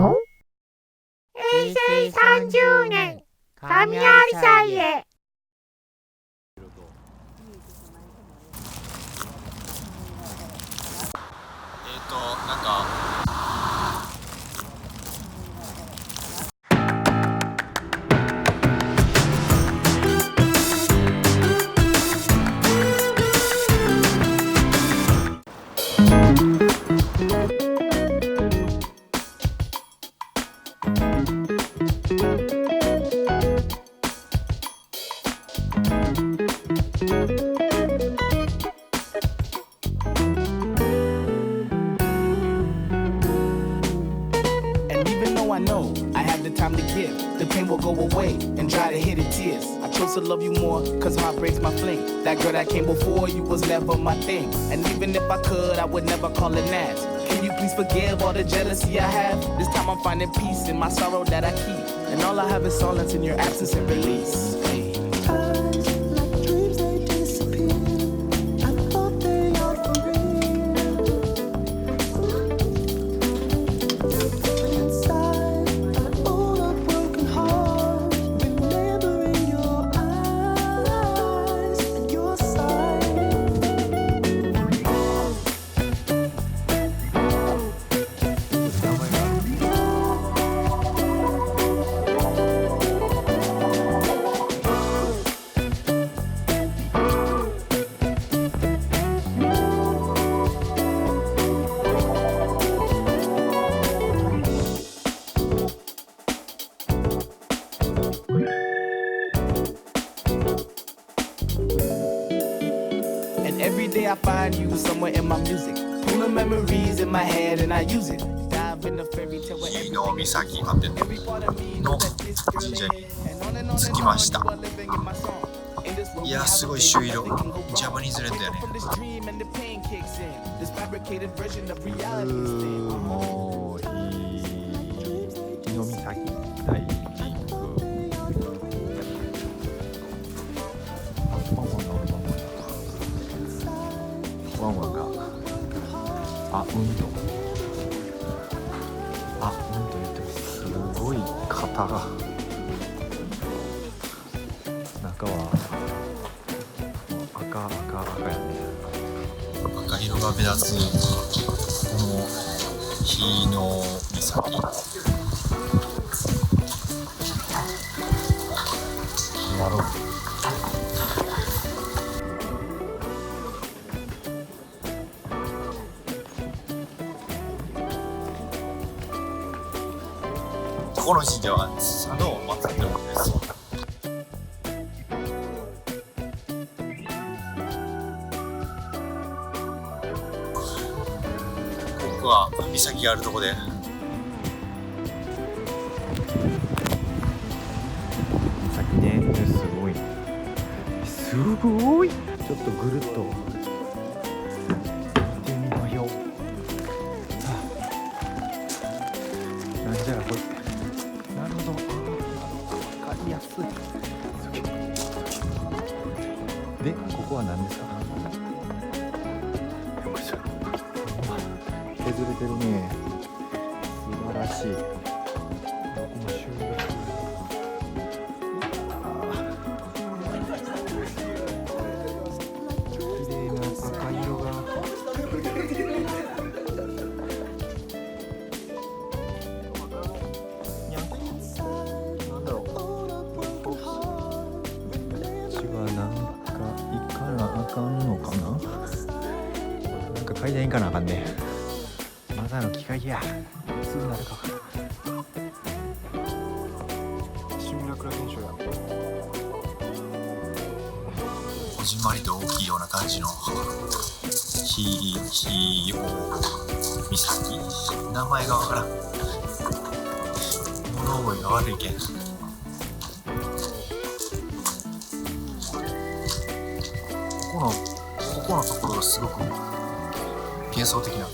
よ。平成30年神在祭へ。なんかI know I have the time to give. The pain will go away and dry the hidden tears. I chose to love you more, cause heart breaks my fling. That girl that came before you was never my thing. And even if I could, I would never call it ask. Can you please forgive all the jealousy I have? This time I'm finding peace in my sorrow that I keep. And all I have is silence in your absence and release. Hey. Every day I find you somewhere in my music. Pull the memories in my head and I use it. Dive in the fairy tale where every part of me knows that this girl ain't it. And on and on and on you are living in my song. In this world, いやすごい朱色ジャパニーズレッドやね。 from this dream and the pain kicks in. This fabricated version of reality is thin. もういい飲み先大リンクワンワンがうんと言ってもすごい肩が中は赤やね。赤色が目立つこの日の岬。なるほど。この神社は佐渡を祀ってるんです。僕は岬があるとこで岬ね、すごいちょっとぐるっと見てみましょう。なんじゃらこれ。なるほど、分かりやすい。で、ここは何ですか？よいしょ。削れてるね。素晴らしい。どこも修学。綺麗な赤色が。あかんのかな。なんか階段行かなあかんね。まだの機械や。すぐなるか。シミュラクラ現象や。こじんまりと大きいような感じのひお岬。名前がわからん。物覚えが悪いけん。ここのところがすごく幻想的な。